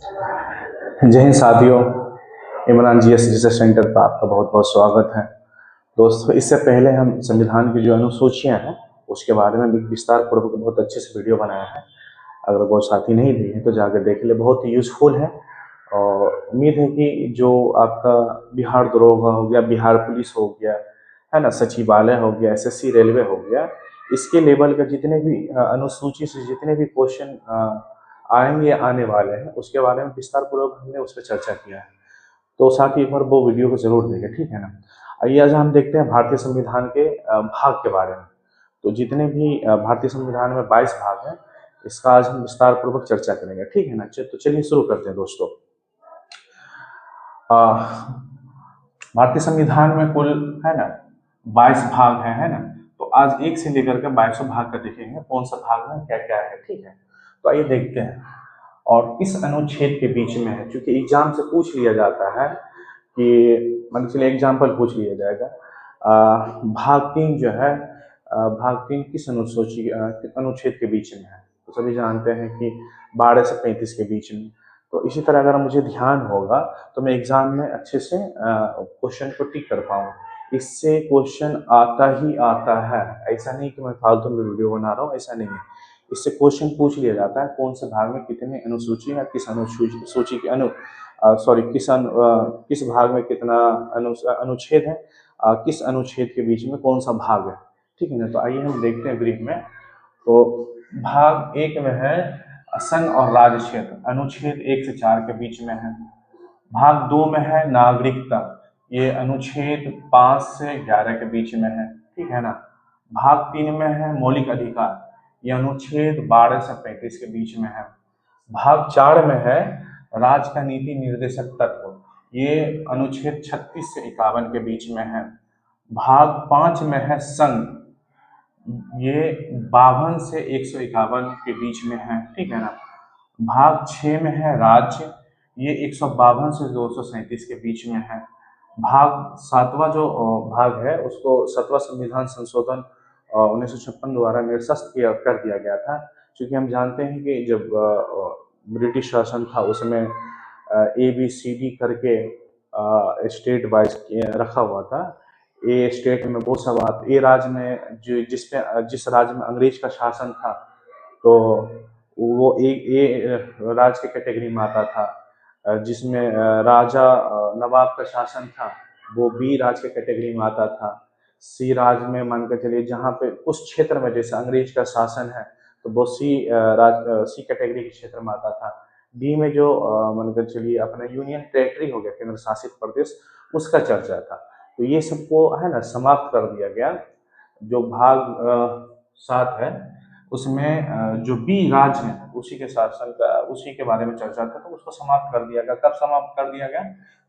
जय हिंद साथियों। Imran GS research centre पर आपका बहुत बहुत स्वागत है। दोस्तों, इससे पहले हम संविधान की जो अनुसूचियां हैं उसके बारे में भी विस्तार पूर्वक बहुत अच्छे से वीडियो बनाया है। अगर वो साथी नहीं देखे तो जाकर देख ले, बहुत ही यूजफुल है। और उम्मीद है कि जो आपका बिहार दरोगा हो गया, बिहार पुलिस हो गया, है ना, सचिवालय हो गया, एसएससी रेलवे हो गया, इसके लेवल का जितने भी अनुसूची से जितने भी क्वेश्चन आएंगे या आने वाले हैं उसके बारे में विस्तार पूर्वक हमने उस पर चर्चा किया है। तो साथ ही एक बार वो वीडियो को जरूर देखें, ठीक है ना। आइए आज हम देखते हैं भारतीय संविधान के भाग के बारे में। तो जितने भी भारतीय संविधान में 22 भाग हैं, इसका आज हम विस्तार पूर्वक चर्चा करेंगे, ठीक है ना। तो चलिए शुरू करते हैं दोस्तों। भारतीय संविधान में कुल, है ना, 22 भाग हैं, है ना। तो आज एक से लेकर के 22 भाग का देखेंगे कौन सा भाग में क्या क्या है, ठीक है। तो आइए देखते हैं। और इस अनुच्छेद के बीच में है, क्योंकि एग्जाम से पूछ लिया जाता है कि मान चलिए एग्जाम्पल पूछ लिया जाएगा, भाग 3 जो है, भाग 3 किस अनुच्छेद के बीच में है। तो सभी जानते हैं कि 12 से 35 के बीच में। तो इसी तरह अगर मुझे ध्यान होगा तो मैं एग्जाम में अच्छे से क्वेश्चन को टिक कर पाऊँ। इससे क्वेश्चन आता ही आता है, ऐसा नहीं कि मैं फालतू में वीडियो बना रहा हूँ, ऐसा नहीं है। इससे क्वेश्चन पूछ लिया जाता है कौन से भाग में कितने अनुसूची है, किस अनुसूची के किस भाग में कितना अनुच्छेद है, किस अनुच्छेद के बीच में कौन सा भाग है, ठीक है ना। तो आइए हम देखते हैं ब्रीफ में। तो भाग 1 में है संघ और राज्य क्षेत्र, अनुच्छेद 1 से 4 के बीच में है। भाग 2 में है नागरिकता, ये अनुच्छेद 5 से 11 के बीच में है, ठीक है ना। भाग 3 में है मौलिक अधिकार, ये अनुच्छेद 12 से 35 के बीच में है। भाग 4 में है राज्य का नीति निर्देशक तत्व, ये अनुच्छेद 36 से 51 के बीच में है। भाग 5 में है संघ, ये 52 से 151 के बीच में है, ठीक है ना। भाग 6 में है राज्य, ये 152 से 237 के बीच में है। भाग 7वां जो भाग है उसको 7वां संविधान संशोधन 1956 द्वारा निरस्त कर दिया गया था, क्योंकि हम जानते हैं कि जब ब्रिटिश शासन था उसमें ABCD करके स्टेट वाइज रखा हुआ था। ए स्टेट में वो सब ए राज्य में जिस राज्य में अंग्रेज का शासन था, तो वो ए राज्य के कैटेगरी में आता था। जिसमें राजा नवाब का शासन था वो बी राज्य के कैटेगरी में आता था। सी राज्य में मान कर चलिए जहाँ पे उस क्षेत्र में जैसे अंग्रेज का शासन है तो वो सी कैटेगरी के क्षेत्र में आता था। डी में जो मान कर चलिए अपना यूनियन टेरिटरी हो गया, केंद्र शासित प्रदेश, उसका चर्चा था। तो ये सबको, है ना, समाप्त कर दिया गया। जो भाग 7 है उसमें जो बी राज्य है उसी के शासन का, उसी के बारे में चर्चा था, तो उसको समाप्त कर दिया गया। कब समाप्त कर दिया गया?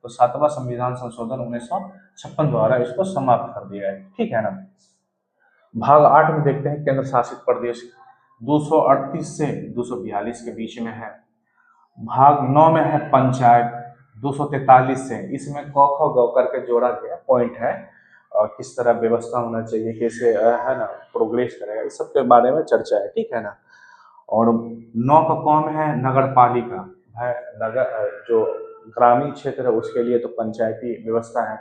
तो 7वां संविधान संशोधन 1956 द्वारा इसको समाप्त कर दिया है, ठीक है ना। भाग 8 में देखते हैं केंद्र शासित प्रदेश, 238 से 242 के बीच में है। भाग 9 में है पंचायत, 243 से, इसमें क ख ग करके जोड़ा गया पॉइंट है, और किस तरह व्यवस्था होना चाहिए, कैसे है ना प्रोग्रेस करेगा, इस सब के बारे में चर्चा है, ठीक है ना। और 9 का कौन है नगर पालिका है। नगर जो ग्रामीण क्षेत्र है उसके लिए तो पंचायती व्यवस्था है,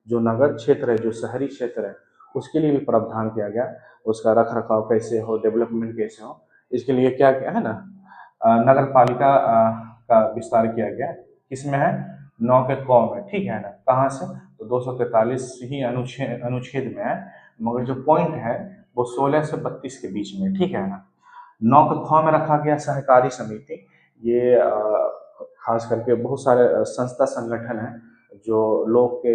जो नगर क्षेत्र है, जो शहरी क्षेत्र है, उसके लिए भी प्रावधान किया गया। उसका रख रखाव कैसे हो, डेवलपमेंट कैसे हो, इसके लिए क्या क्या है ना, नगर पालिका का विस्तार किया गया। किसमें है? 9 के क में, ठीक है ना। कहाँ से? तो 243 ही अनुच्छेद में है, मगर जो पॉइंट है वो 16 से 32 के बीच में, ठीक है ना। 9 के ख में रखा गया सहकारी समिति, ये खास करके बहुत सारे संस्था संगठन है जो लोग के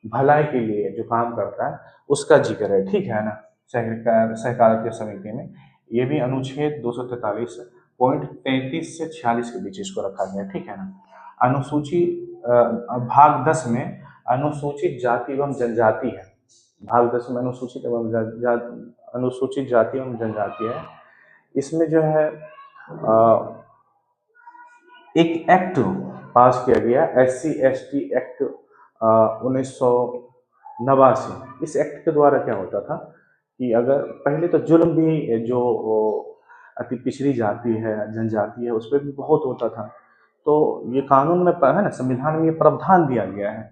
भलाई के लिए जो काम करता है उसका जिक्र है, ठीक है ना। सहकारिता समिति में ये भी अनुच्छेद 243.33 से 46 के बीच इसको रखा गया, ठीक है ना। अनुसूची भाग 10 में अनुसूचित जाति एवं जनजाति है। भाग 10 में अनुसूचित जाति एवं जनजाति है। इसमें जो है एक एक्ट पास किया गया, SC/ST एक्ट 1989। इस एक्ट के द्वारा क्या होता था कि अगर पहले तो जुल्म भी जो अति पिछड़ी जाति है, जनजाति है, उस पर भी बहुत होता था। तो ये कानून में है ना, संविधान में ये प्रावधान दिया गया है,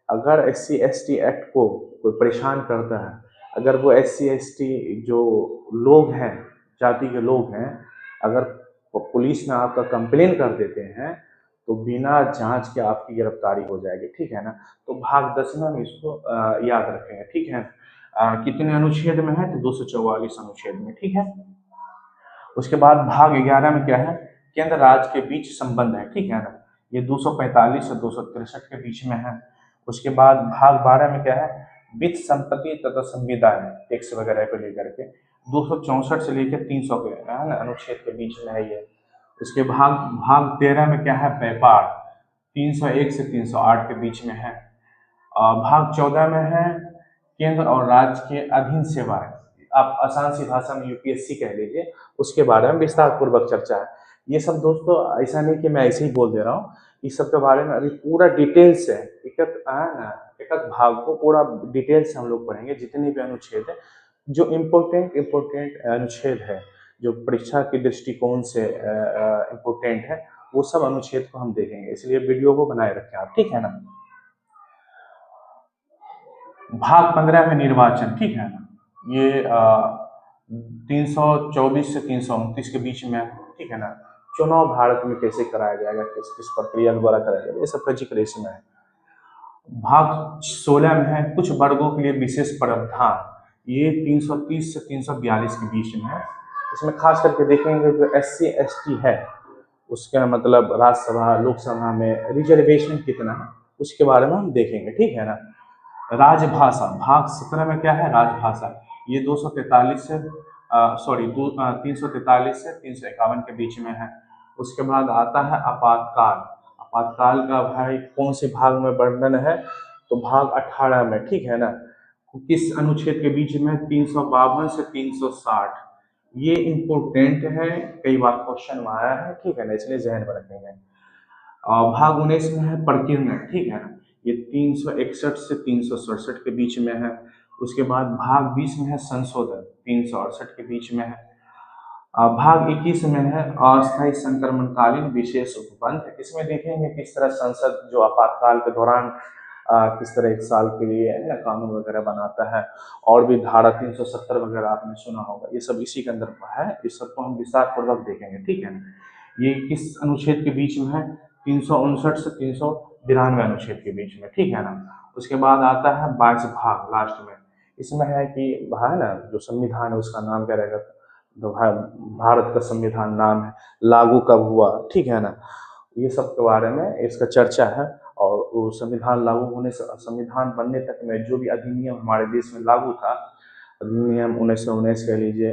अगर SC/ST एक्ट को कोई परेशान करता है, अगर वो SC/ST जो लोग हैं, जाति के लोग हैं, अगर पुलिस में आपका कंप्लेन कर देते हैं तो बिना जांच के आपकी गिरफ्तारी हो जाएगी, ठीक है ना। तो भाग 10 में हम इसको याद रखेंगे, ठीक है। कितने अनुच्छेद में है, तो 244 अनुच्छेद में, ठीक है। उसके बाद भाग 11 में क्या है, केंद्र राज्य के बीच संबंध है, ठीक है ना, ये 245 से 263 के बीच में है। उसके बाद भाग 12 में क्या है, वित्त संपत्ति तथा संविदा है, टैक्स वगैरह को लेकर के 264 से लेकर 300 के है ना अनुच्छेद के बीच में है ये। उसके भाग 13 में क्या है, व्यापार 301 से 308 के बीच में है। भाग 14 में है केंद्र और राज्य के अधीन सेवाएं, आप आसान सी भाषा में UPSC कह लीजिए, उसके बारे में विस्तार पूर्वक चर्चा है। ये सब दोस्तों ऐसा नहीं कि मैं ऐसे ही बोल दे रहा हूँ, इस सब के बारे में अभी पूरा डिटेल्स है, एक भाग को पूरा डिटेल से हम लोग पढ़ेंगे, जितने भी अनुच्छेद है, जो इम्पोर्टेंट अनुच्छेद है, जो परीक्षा के दृष्टिकोण से इम्पोर्टेंट है, वो सब अनुच्छेद को हम देखेंगे, इसलिए वीडियो को बनाए रखें आप, ठीक है ना। भाग 15 में निर्वाचन, ठीक है ना, ये 324 से 329 के बीच में, ठीक है ना। चुनाव भारत में कैसे कराया जाएगा, किस किस प्रक्रिया द्वारा कराया जाएगा, ये सब का जिक्र इसमें है। भाग 16 में है कुछ वर्गों के लिए विशेष प्रावधान, ये 330 से 342 के बीच में है। इसमें खास करके देखेंगे जो SC/ST है, उसका मतलब राज्यसभा लोकसभा में रिजर्वेशन कितना है, उसके बारे में हम देखेंगे, ठीक है ना। राजभाषा, भाग 17 में क्या है, राजभाषा, ये 343 से 351 के बीच में है। उसके बाद आता है आपातकाल, आपातकाल का भाई कौन से भाग में वर्णन है, तो भाग 18 में, ठीक है ना। किस अनुच्छेद के बीच में, 352 से 360, ये इम्पोर्टेंट है, कई बार क्वेश्चन में आया है, ठीक है ना, इसलिए जहन में रखेंगे। भाग 19 में है प्रकीर्णन, ठीक है ना, ये 361 से 367 के बीच में है। उसके बाद भाग 20 में है संशोधन, 368 के बीच में है। भाग 21 में है अस्थायी संक्रमणकालीन विशेष उपबंध, इसमें देखेंगे किस तरह संसद जो आपातकाल के दौरान किस तरह 1 साल के लिए है ना कानून वगैरह बनाता है, और भी धारा 370 वगैरह आपने सुना होगा, ये सब इसी के अंदर है, इस सबको हम विस्तार पूर्वक देखेंगे, ठीक है ना। ये किस अनुच्छेद के बीच में है, 359 से 392 अनुच्छेद के बीच में, ठीक है ना। उसके बाद आता है 22 भाग लास्ट में, इसमें है कि है ना जो संविधान है उसका नाम क्या रहेगा, तो भारत का संविधान नाम है, लागू कब हुआ, ठीक है ना, ये सब के बारे में इसका चर्चा है। और वो संविधान लागू होने से संविधान बनने तक में जो भी अधिनियम हमारे देश में लागू था, अधिनियम 1919 कह लीजिए,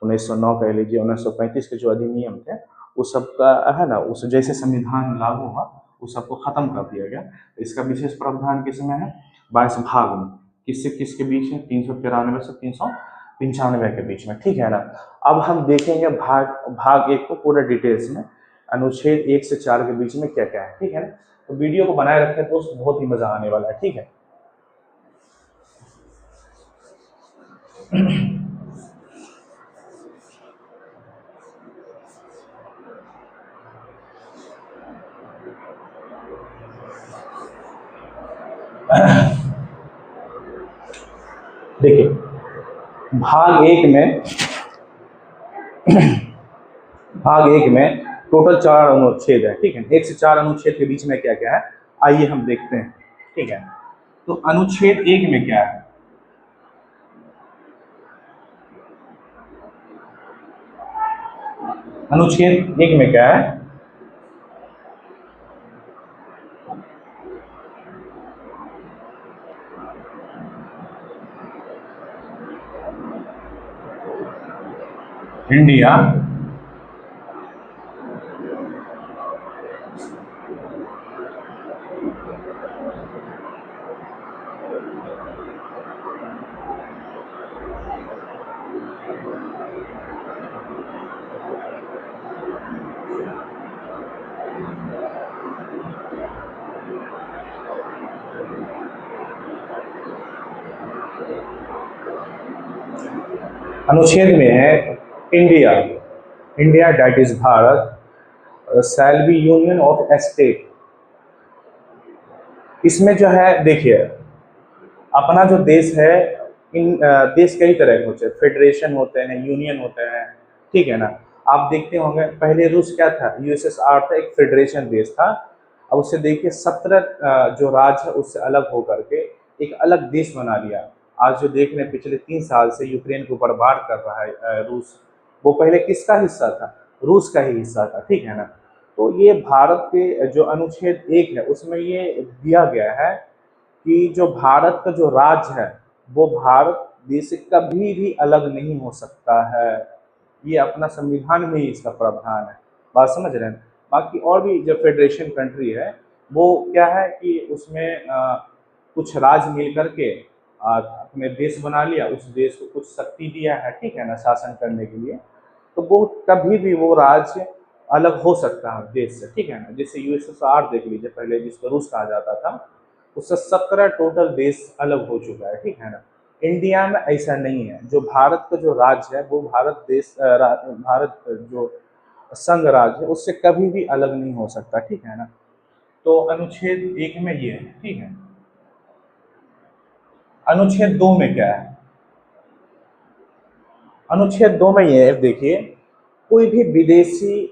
1909 कह लीजिए, 1935 के जो अधिनियम थे, उस सब का है ना, उस जैसे संविधान लागू हुआ उस सबको खत्म कर दिया गया। इसका विशेष प्रावधान किसमें है, 22 भाग में, किससे किसके बीच है, 393 से 395 के बीच में, ठीक है ना। अब हम देखेंगे भाग 1 को पूरा डिटेल्स में, अनुच्छेद 1 से 4 के बीच में क्या क्या है, ठीक है ना। तो वीडियो को बनाए रखें दोस्त, बहुत ही मजा आने वाला है, ठीक है। देखिए भाग 1 में टोटल 4 अनुच्छेद है, ठीक है। 1 से 4 अनुच्छेद के बीच में क्या क्या है, आइए हम देखते हैं, ठीक है। तो अनुच्छेद 1 में क्या है, अनुच्छेद 1 में क्या है, इंडिया अनुच्छेद में है India, India that is Bharat, shall be union of state. इसमें जो है देखिए, अपना जो देश है, इन देश कई तरह के होते हैं, फेडरेशन होते हैं, यूनियन होते हैं, ठीक है ना। आप देखते होंगे पहले रूस क्या था, यूएसएसआर था, एक फेडरेशन देश था। अब उससे देखिए 17 जो राज्य है उससे अलग होकर के एक अलग देश बना लिया। आज जो देख रहे हैं पिछले 3 साल से यूक्रेन को बर्बाद कर रहा है रूस, वो पहले किसका हिस्सा था, रूस का ही हिस्सा था, ठीक है ना। तो ये भारत के जो अनुच्छेद 1 है उसमें ये दिया गया है कि जो भारत का जो राज्य है वो भारत देश से कभी भी अलग नहीं हो सकता है। ये अपना संविधान में ही इसका प्रावधान है, बात समझ रहे हैं। बाकी और भी जो फेडरेशन कंट्री है वो क्या है कि उसमें कुछ राज्य मिल करके अपने देश बना लिया, उस देश को कुछ शक्ति दिया है, ठीक है ना, शासन करने के लिए। तो वो कभी भी वो राज्य अलग हो सकता है देश से, ठीक है ना। जैसे यूएसएसआर देख लीजिए, पहले जिसको रूस कहा जाता था, उससे 17 टोटल देश अलग हो चुका है, ठीक है ना। इंडिया में ऐसा नहीं है, जो भारत का जो राज्य है वो भारत देश भारत जो संघ राज्य है उससे कभी भी अलग नहीं हो सकता, ठीक है ना। तो अनुच्छेद 1 में ये है, ठीक है। अनुच्छेद 2 में क्या है, अनुच्छेद 2 में ये है, देखिए, कोई भी विदेशी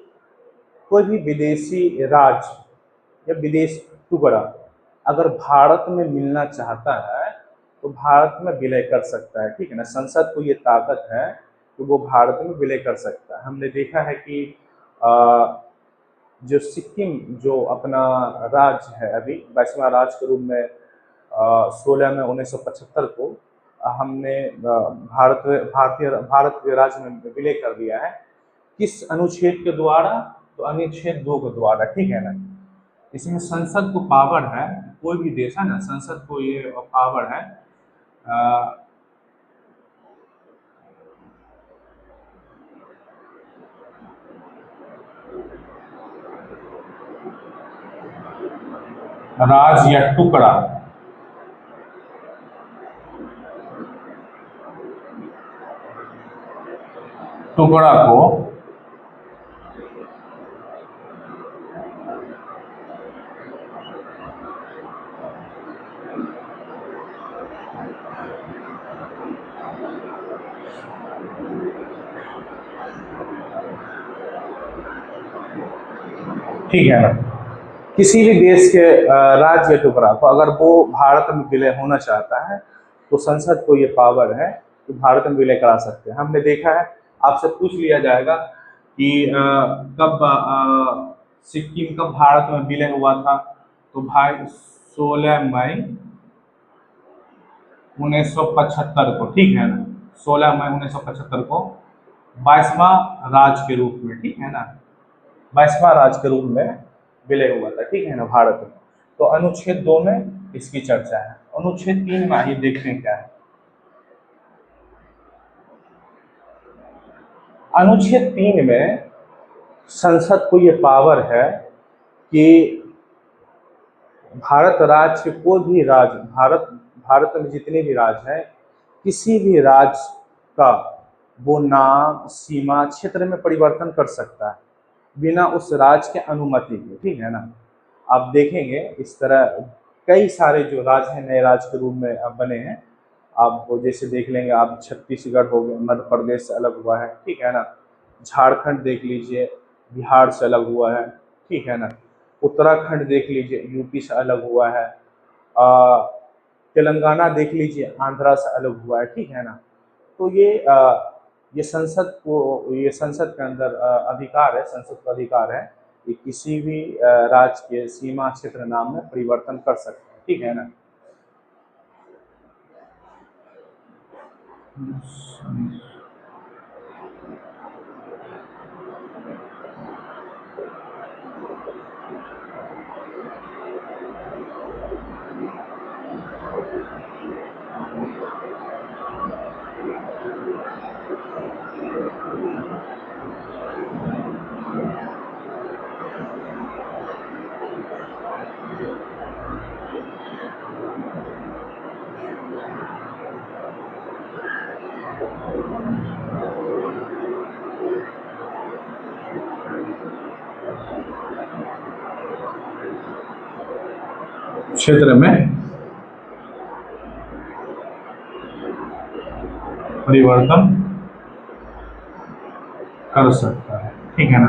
कोई भी विदेशी राज्य या विदेश टुकड़ा अगर भारत में मिलना चाहता है तो भारत में विलय कर सकता है, ठीक है ना। संसद को ये ताकत है कि वो भारत में विलय कर सकता है। हमने देखा है कि जो सिक्किम जो अपना राज्य है अभी 22वां राज्य के रूप में 16 में 1975 को हमने भारत के राज्य में विलय कर दिया है। किस अनुच्छेद के द्वारा, तो अनुच्छेद 2 के द्वारा, ठीक है ना। इसमें संसद को पावर है, कोई भी देश है ना, संसद को ये पावर है राज्य या टुकड़ा को ठीक है ना, किसी भी देश के राज्य या टुकड़ा को अगर वो भारत में विलय होना चाहता है तो संसद को ये पावर है कि भारत में विलय करा सकते हैं। हमने देखा है, आपसे पूछ लिया जाएगा कि कब सिक्किम कब भारत में विलय हुआ था, तो भाई 16 मई 1975 को, ठीक है ना, 16 मई 1975 को 22वां राज्य के रूप में, ठीक है ना, 22वां राज्य के रूप में विलय हुआ था, ठीक है ना, भारत में। तो अनुच्छेद 2 में इसकी चर्चा है। अनुच्छेद 3 में आइए देखते हैं क्या है। अनुच्छेद 3 में संसद को ये पावर है कि भारत राज्य के कोई भी राज्य, भारत में जितने भी राज्य हैं, किसी भी राज्य का वो नाम, सीमा, क्षेत्र में परिवर्तन कर सकता है बिना उस राज्य के अनुमति के, ठीक है ना। आप देखेंगे इस तरह कई सारे जो राज्य हैं नए राज्य के रूप में अब बने हैं। आप जैसे देख लेंगे, आप छत्तीसगढ़ हो गए, मध्य प्रदेश से अलग हुआ है, ठीक है ना। झारखंड देख लीजिए, बिहार से अलग हुआ है, ठीक है ना। उत्तराखंड देख लीजिए, यूपी से अलग हुआ है। तेलंगाना देख लीजिए, आंध्रा से अलग हुआ है, ठीक है ना। तो ये संसद के अंदर अधिकार है, संसद का अधिकार है कि किसी भी राज्य के सीमा, क्षेत्र, नाम में परिवर्तन कर सकते हैं, ठीक है ना। क्षेत्र में परिवर्तन कर सकता है, ठीक है ना।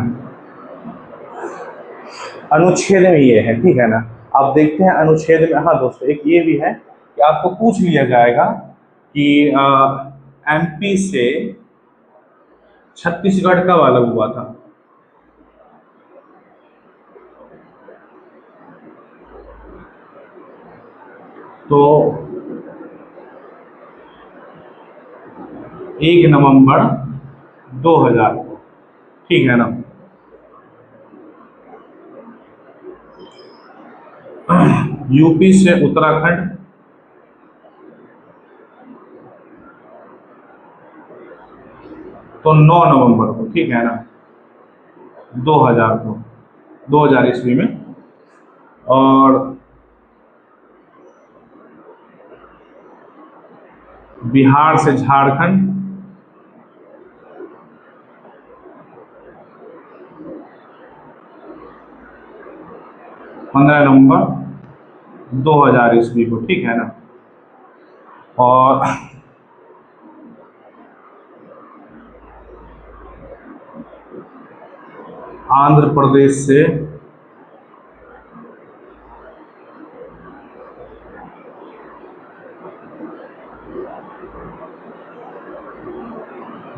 अनुच्छेद में ये है, ठीक है ना। आप देखते हैं अनुच्छेद में, हाँ दोस्तों एक ये भी है कि आपको पूछ लिया जाएगा कि एमपी से छत्तीसगढ़ कब अलग हुआ था। तो 1 नवंबर 2000 को, ठीक है ना। यूपी से उत्तराखंड तो 9 नवंबर को, ठीक है ना, 2000 को, 2000 ईस्वी में। और बिहार से झारखंड 15 नवंबर 2000 ईस्वी को, ठीक है ना। और आंध्र प्रदेश से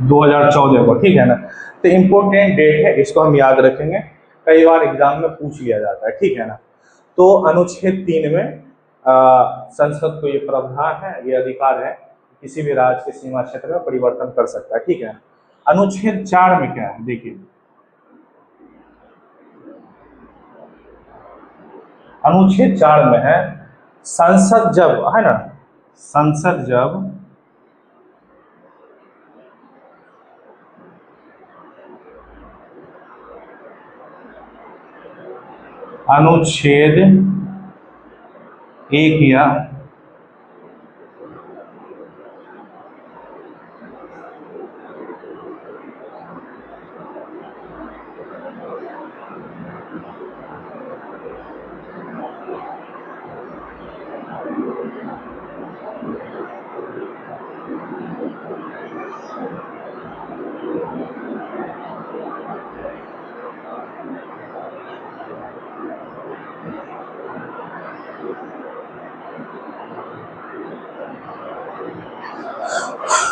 2014 को, ठीक है ना। तो इम्पोर्टेंट डेट है, इसको हम याद रखेंगे, कई बार एग्जाम में पूछ लिया जाता है, ठीक है ना। तो अनुच्छेद 3 में संसद को ये प्रावधान है, ये अधिकार है, किसी भी राज्य के सीमा क्षेत्र में परिवर्तन कर सकता है, ठीक है। अनुच्छेद 4 में क्या है देखिए, अनुच्छेद 4 में है संसद जब, है ना, संसद जब अनुच्छेद 1 या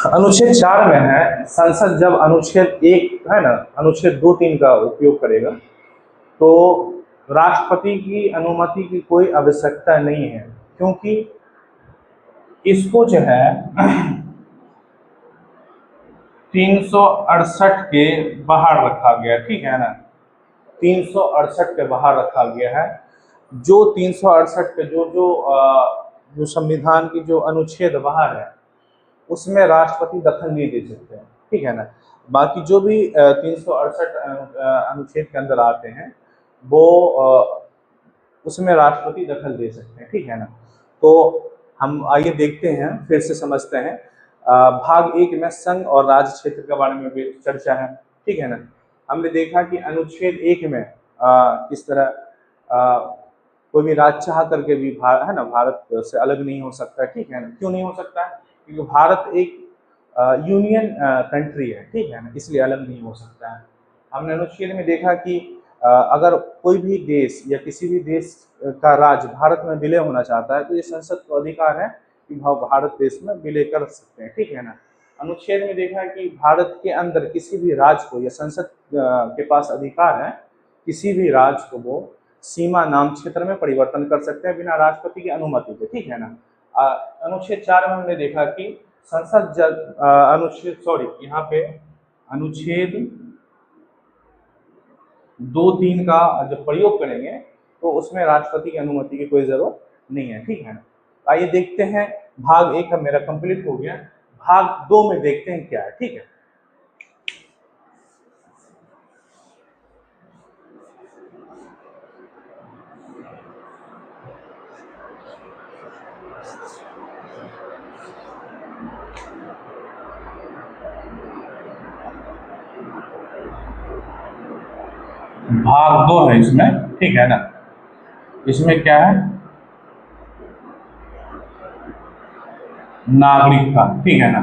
अनुच्छेद 4 में है संसद जब अनुच्छेद 1, है ना, अनुच्छेद 2, 3 का उपयोग करेगा तो राष्ट्रपति की अनुमति की कोई आवश्यकता नहीं है, क्योंकि इसको जो है 368 के बाहर रखा गया, ठीक है ना, 368 के बाहर रखा गया है। जो 368 के जो संविधान की जो अनुच्छेद बाहर है उसमें राष्ट्रपति दखल नहीं दे सकते हैं, ठीक है ना। बाकी जो भी 368 अनुच्छेद के अंदर आते हैं वो उसमें राष्ट्रपति दखल दे सकते हैं, ठीक है ना। तो हम आइए देखते हैं, फिर से समझते हैं। भाग 1 में संघ और राज्य क्षेत्र के बारे में भी चर्चा है, ठीक है ना। हमने देखा कि अनुच्छेद 1 में किस तरह कोई भी राज्य चाह करके भी है ना भारत से अलग नहीं हो सकता, ठीक है ना। क्यों नहीं हो सकता है? क्योंकि भारत एक यूनियन कंट्री है, ठीक है ना, इसलिए अलग नहीं हो सकता है। हमने अनुच्छेद में देखा कि अगर कोई भी देश या किसी भी देश का राज्य भारत में विलय होना चाहता है तो ये संसद को अधिकार है कि भारत देश में विलय कर सकते हैं, ठीक है ना। अनुच्छेद में देखा कि भारत के अंदर किसी भी राज्य को या संसद के पास अधिकार है किसी भी राज्य को वो सीमा नाम क्षेत्र में परिवर्तन कर सकते हैं बिना राष्ट्रपति की अनुमति के, ठीक है ना। अनुच्छेद 4 में हमने देखा कि संसद जब अनुच्छेद सॉरी यहाँ पे अनुच्छेद 2, 3 का जब प्रयोग करेंगे तो उसमें राष्ट्रपति की अनुमति की कोई जरूरत नहीं है, ठीक है ना। आइए देखते हैं, भाग 1 मेरा कंप्लीट हो गया, भाग 2 में देखते हैं क्या है, ठीक है। भाग 2 है इसमें, ठीक है ना। इसमें क्या है, नागरिकता, ठीक है ना।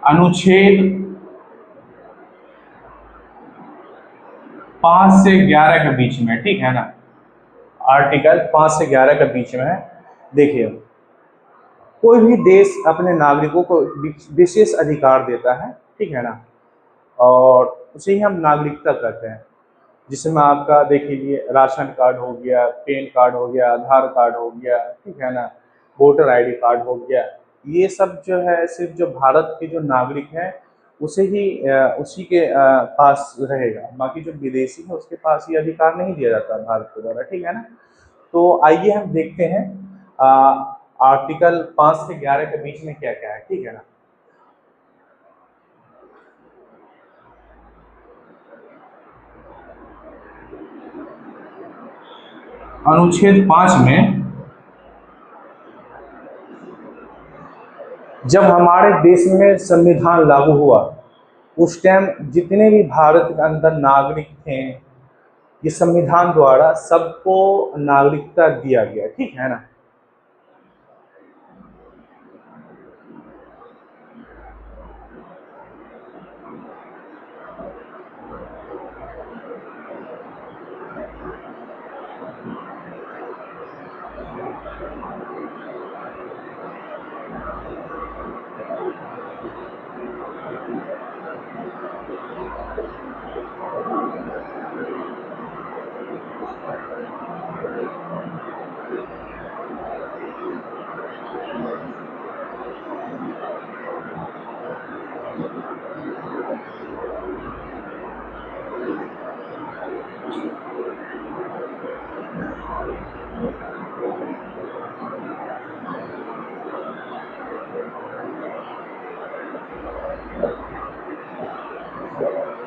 अनुच्छेद 5 से 11 के बीच में, ठीक है ना। आर्टिकल 5 से 11 के बीच में है। देखिए, कोई भी देश अपने नागरिकों को विशेष अधिकार देता है, ठीक है ना, और उसे ही हम नागरिकता कहते हैं। जिसमें आपका देख लीजिए राशन कार्ड हो गया, पैन कार्ड हो गया, आधार कार्ड हो गया, ठीक है ना, वोटर आईडी कार्ड हो गया। ये सब जो है सिर्फ जो भारत के जो नागरिक हैं उसे ही उसी के पास रहेगा। बाकी जो विदेशी है उसके पास ये अधिकार नहीं दिया जाता भारत के द्वारा, ठीक है ना। तो आइए हम देखते हैं आर्टिकल 5 से 11 के बीच में क्या क्या है, ठीक है ना। अनुच्छेद 5 में, जब हमारे देश में संविधान लागू हुआ उस टाइम जितने भी भारत के अंदर नागरिक थे, ये संविधान द्वारा सबको नागरिकता दिया गया, ठीक है ना।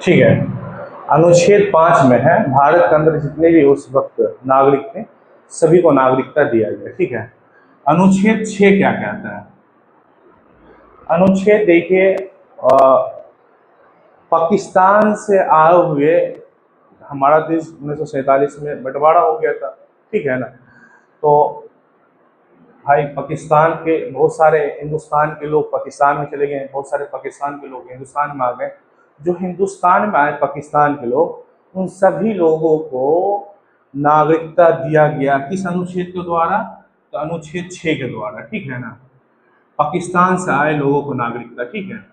ठीक है, अनुच्छेद 5 में है भारत के अंदर जितने भी उस वक्त नागरिक थे सभी को नागरिकता दिया गया, ठीक है। अनुच्छेद 6 क्या कहता है? अनुच्छेद देखिए, पाकिस्तान से आए हुए, हमारा देश 1947 में बंटवारा हो गया था, ठीक है ना। तो भाई पाकिस्तान के बहुत सारे हिंदुस्तान के लोग पाकिस्तान में चले गए, बहुत सारे पाकिस्तान के लोग हिंदुस्तान में आ गए। जो हिंदुस्तान में आए पाकिस्तान के लोग, उन सभी लोगों को नागरिकता दिया गया किस अनुच्छेद के द्वारा? तो अनुच्छेद 6 के द्वारा, ठीक है ना। पाकिस्तान से आए लोगों को नागरिकता, ठीक है।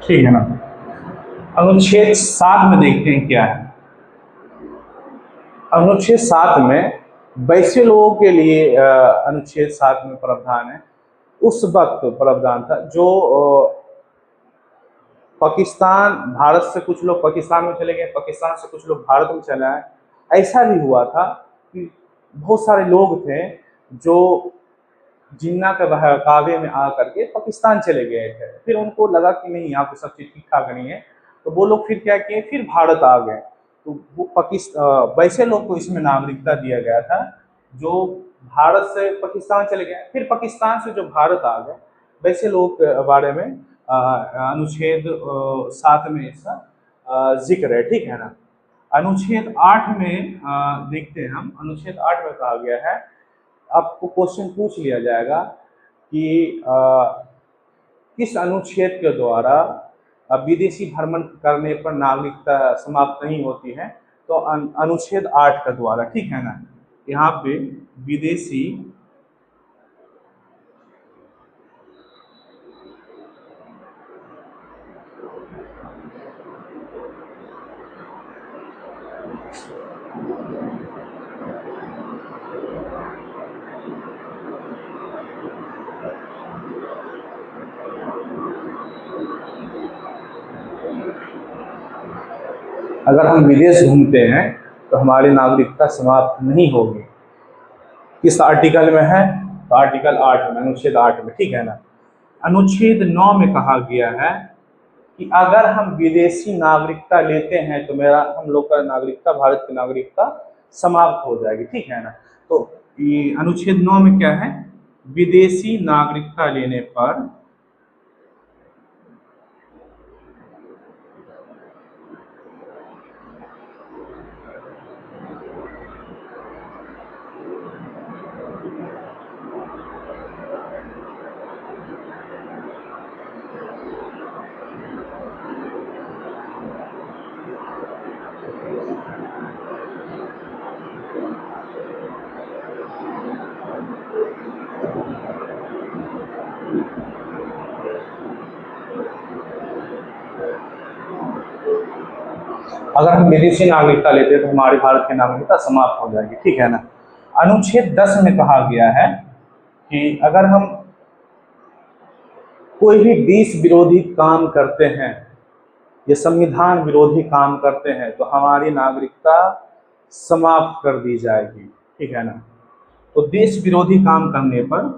ठीक है ना। अनुच्छेद 7 में देखते हैं क्या है। अनुच्छेद 7 में वैसे लोगों के लिए अनुच्छेद 7 में प्रावधान है, उस वक्त प्रावधान था जो पाकिस्तान, भारत से कुछ लोग पाकिस्तान में चले गए, पाकिस्तान से कुछ लोग भारत में चले आए। ऐसा भी हुआ था कि बहुत सारे लोग थे जो जिन्ना के बहकावे में आ करके पाकिस्तान चले गए थे, फिर उनको लगा कि नहीं यहाँ पे सब चीज़ ठीक ठाक नहीं है, तो वो लोग फिर क्या किए, फिर भारत आ गए। तो वो पाकिस्तान, वैसे लोग को इसमें नागरिकता दिया गया था जो भारत से पाकिस्तान चले गए, फिर पाकिस्तान से जो भारत आ गए, वैसे लोग के बारे में अनुच्छेद 7 में इसका जिक्र है, ठीक है ना। अनुच्छेद 8 में देखते हैं हम। अनुच्छेद 8 में कहा गया है, आपको क्वेश्चन पूछ लिया जाएगा कि किस अनुच्छेद के द्वारा विदेशी भ्रमण करने पर नागरिकता समाप्त नहीं होती है? तो अनुच्छेद 8 के द्वारा, ठीक है ना। यहाँ पे विदेशी अगर हम विदेश घूमते हैं तो हमारी नागरिकता समाप्त नहीं होगी। किस आर्टिकल में है? तो आर्टिकल 8 में, अनुच्छेद 8 में, ठीक है ना। अनुच्छेद 9 में कहा गया है कि अगर हम विदेशी नागरिकता लेते हैं तो हम लोग का नागरिकता, भारत की नागरिकता समाप्त हो जाएगी, ठीक है ना। तो ये अनुच्छेद 9 में क्या है, विदेशी नागरिकता लेने पर अगर हम विदेशी नागरिकता लेते हैं तो हमारी भारत की नागरिकता समाप्त हो जाएगी, ठीक है ना। अनुच्छेद 10 में कहा गया है कि अगर हम कोई भी देश विरोधी काम करते हैं या संविधान विरोधी काम करते हैं तो हमारी नागरिकता समाप्त कर दी जाएगी, ठीक है ना। तो देश विरोधी काम करने पर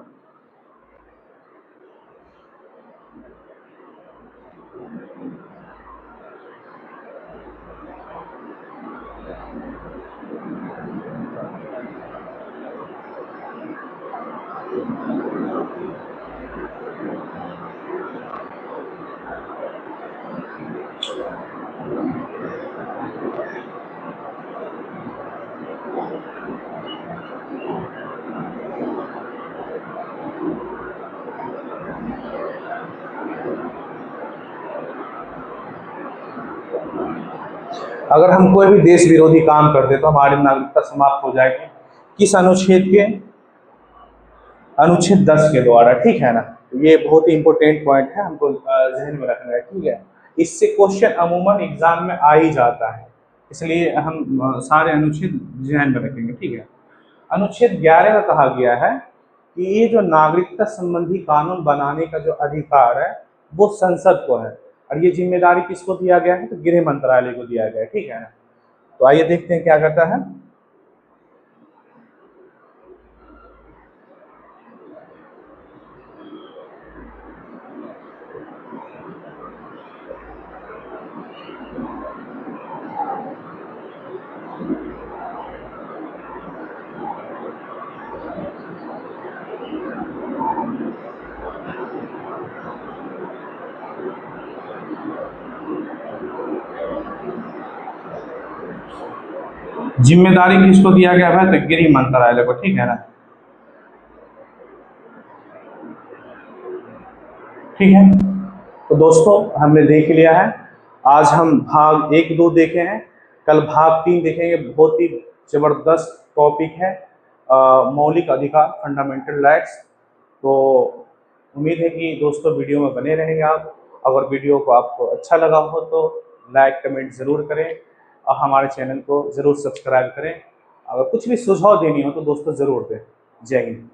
अगर हम कोई भी देश विरोधी काम करते तो हमारी नागरिकता समाप्त हो जाएगी, किस अनुच्छेद के, अनुच्छेद 10 के द्वारा, ठीक है ना। ये बहुत ही इंपॉर्टेंट पॉइंट है, हमको जहन में रखना है, ठीक है। इससे क्वेश्चन अमूमन एग्जाम में आ ही जाता है, इसलिए हम सारे अनुच्छेद जहन में रखेंगे, ठीक है। अनुच्छेद 11 में कहा गया है कि ये जो नागरिकता संबंधी कानून बनाने का जो अधिकार है वो संसद को है, और ये जिम्मेदारी किसको दिया गया है, तो गृह मंत्रालय को दिया गया है, ठीक है ना। तो आइए देखते हैं क्या कहता है। जिम्मेदारी किसको दिया गया है, तो गृह मंत्रालय को, ठीक है ना। ठीक है, तो दोस्तों हमने देख लिया है, आज हम भाग 1, 2 देखे हैं, कल भाग 3 देखेंगे। बहुत ही जबरदस्त टॉपिक है, मौलिक अधिकार, फंडामेंटल राइट्स। तो उम्मीद है कि दोस्तों वीडियो में बने रहेंगे आप। अगर वीडियो को आपको अच्छा लगा हो तो लाइक कमेंट ज़रूर करें और हमारे चैनल को ज़रूर सब्सक्राइब करें। अगर कुछ भी सुझाव देनी हो तो दोस्तों ज़रूर दें। जय हिंद।